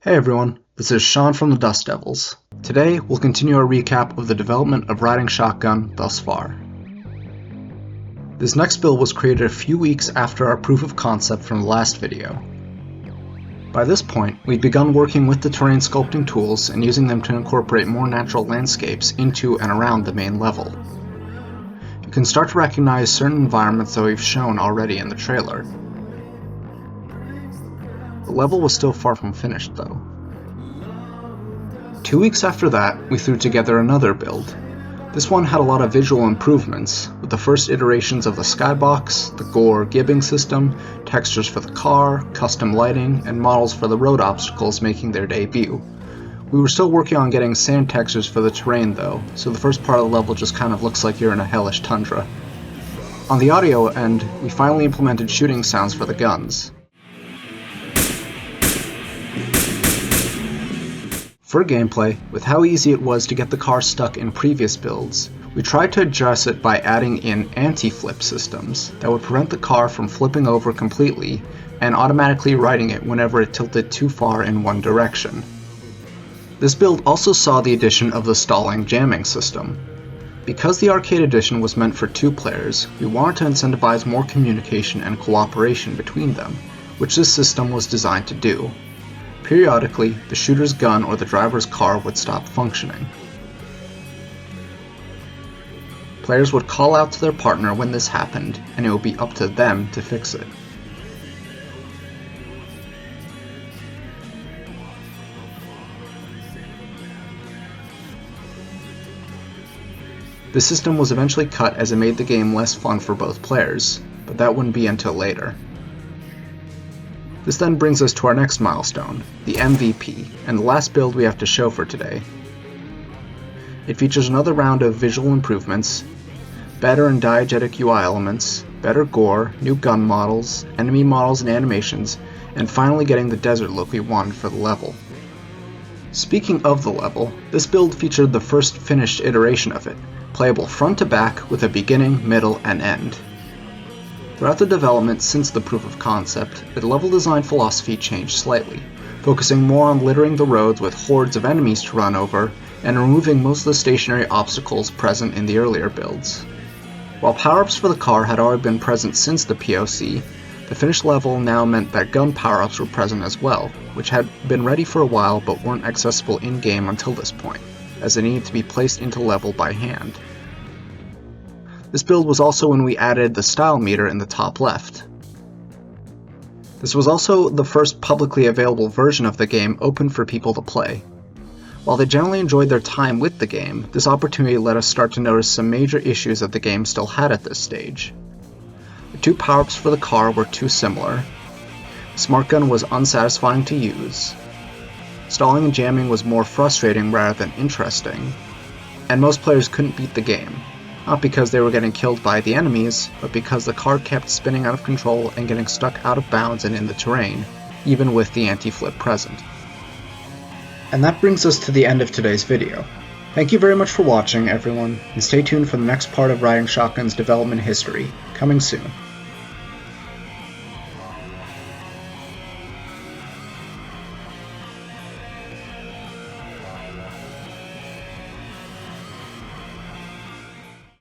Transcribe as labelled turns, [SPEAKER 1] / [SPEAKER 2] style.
[SPEAKER 1] Hey everyone, this is Sean from the Dust Devils. Today, we'll continue our recap of the development of Riding Shotgun thus far. This next build was created a few weeks after our proof of concept from the last video. By this point, we'd begun working with the terrain sculpting tools and using them to incorporate more natural landscapes into and around the main level. You can start to recognize certain environments that we've shown already in the trailer. The level was still far from finished though. 2 weeks after that, we threw together another build. This one had a lot of visual improvements, with the first iterations of the skybox, the gore gibbing system, textures for the car, custom lighting, and models for the road obstacles making their debut. We were still working on getting sand textures for the terrain though, so the first part of the level just kind of looks like you're in a hellish tundra. On the audio end, we finally implemented shooting sounds for the guns. For gameplay, with how easy it was to get the car stuck in previous builds, we tried to address it by adding in anti-flip systems that would prevent the car from flipping over completely and automatically righting it whenever it tilted too far in one direction. This build also saw the addition of the stalling jamming system. Because the arcade edition was meant for 2 players, we wanted to incentivize more communication and cooperation between them, which this system was designed to do. Periodically, the shooter's gun or the driver's car would stop functioning. Players would call out to their partner when this happened, and it would be up to them to fix it. The system was eventually cut as it made the game less fun for both players, but that wouldn't be until later. This then brings us to our next milestone, the MVP, and the last build we have to show for today. It features another round of visual improvements, better and diegetic UI elements, better gore, new gun models, enemy models and animations, and finally getting the desert look we wanted for the level. Speaking of the level, this build featured the first finished iteration of it, playable front to back with a beginning, middle, and end. Throughout the development since the proof of concept, the level design philosophy changed slightly, focusing more on littering the roads with hordes of enemies to run over, and removing most of the stationary obstacles present in the earlier builds. While power-ups for the car had already been present since the POC, the finished level now meant that gun power-ups were present as well, which had been ready for a while but weren't accessible in-game until this point, as they needed to be placed into level by hand. This build was also when we added the style meter in the top left. This was also the first publicly available version of the game open for people to play. While they generally enjoyed their time with the game, this opportunity let us start to notice some major issues that the game still had at this stage. The 2 power-ups for the car were too similar, Smart Gun was unsatisfying to use, stalling and jamming was more frustrating rather than interesting, and most players couldn't beat the game. Not because they were getting killed by the enemies, but because the car kept spinning out of control and getting stuck out of bounds and in the terrain, even with the anti-flip present. And that brings us to the end of today's video. Thank you very much for watching, everyone, and stay tuned for the next part of Riding Shotgun's development history, coming soon.